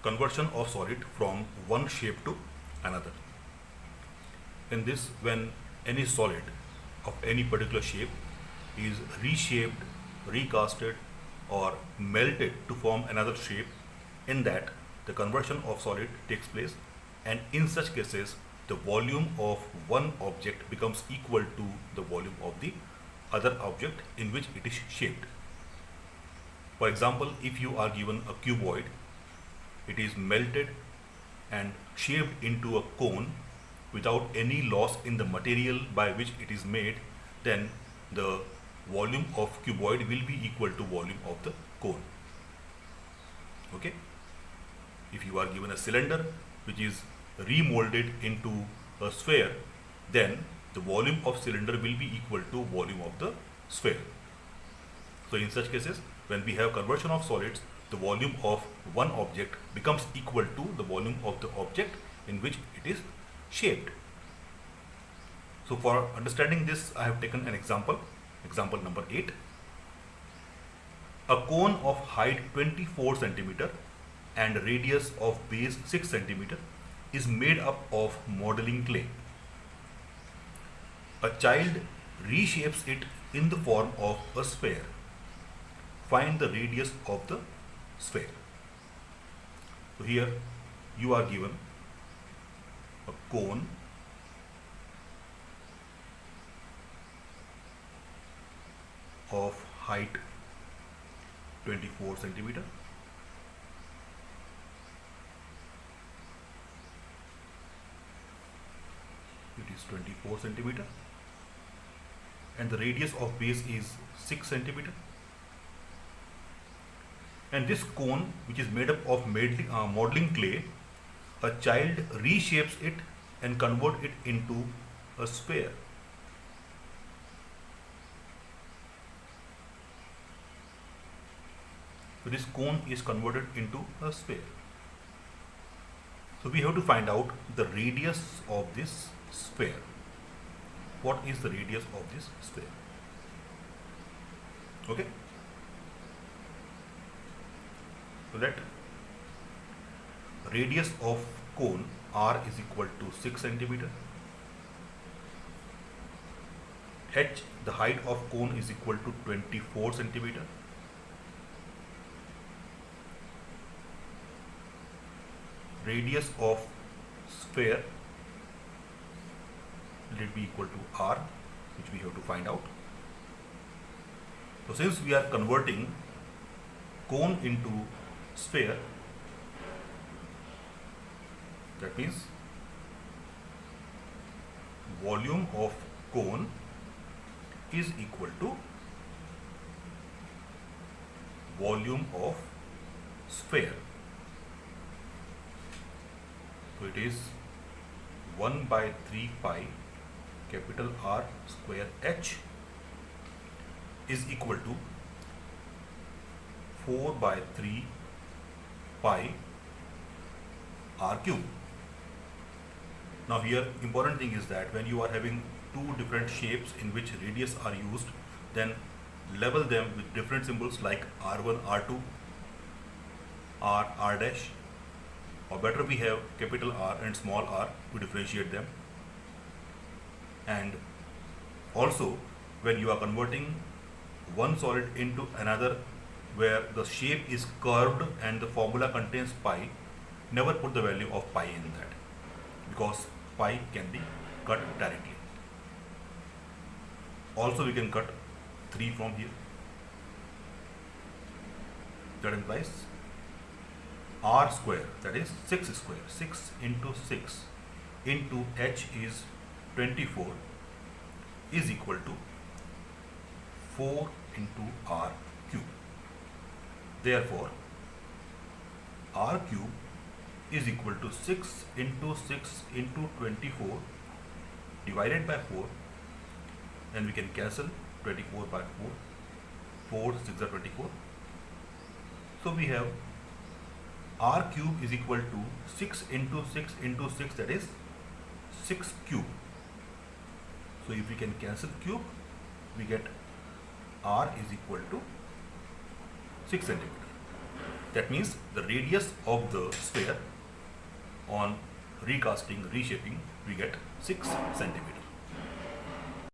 conversion of solid from one shape to another. In this, when any solid of any particular shape is reshaped, recasted, or melted to form another shape, in that the conversion of solid takes place, and in such cases the volume of one object becomes equal to the volume of the other object in which it is shaped. For example, if you are given a cuboid, it is melted and shaped into a cone without any loss in the material by which it is made, then the volume of cuboid will be equal to volume of the cone. Okay? If you are given a cylinder which is remolded into a sphere, then the volume of cylinder will be equal to volume of the sphere. So in such cases, when we have conversion of solids, the volume of one object becomes equal to the volume of the object in which it is shaped. So for understanding this, I have taken an example number 8. A cone of height 24 centimeter and radius of base 6 centimeter is made up of modeling clay. A child reshapes it in the form of a sphere. Find the radius of the sphere. So here you are given a cone of height 24 centimeter it is 24 centimeter and the radius of base is 6 centimeter, and this cone, which is made up of modeling clay, a child reshapes it and convert it into a sphere. So this cone is converted into a sphere. So we have to find out the radius of this sphere. What is the radius of this sphere? Okay. So let radius of cone R is equal to 6 centimeter. H, the height of cone, is equal to 24 centimeter. Radius of sphere, let it be equal to R, which we have to find out. So since we are converting cone into sphere, that means volume of cone is equal to volume of sphere. So it is 1 by 3 pi capital R square H is equal to 4 by 3 pi R cube. Now here important thing is that when you are having two different shapes in which radius are used, then label them with different symbols like R1, R2, R dash, or better we have capital R and small r to differentiate them. And also when you are converting one solid into another where the shape is curved and the formula contains pi, never put the value of pi in that, because pi can be cut directly. Also we can cut 3 from here. That implies R square, that is 6 square, 6 into 6 into H is 24, is equal to 4 into R cube. Therefore R cube is equal to 6 into 6 into 24 divided by 4, and we can cancel 24 by 4, 4 6 are 24. So we have R cube is equal to 6 into 6 into 6, that is 6 cube. So if we can cancel cube, we get R is equal to 6 centimeter. That means the radius of the sphere on recasting, reshaping, we get 6 centimeters.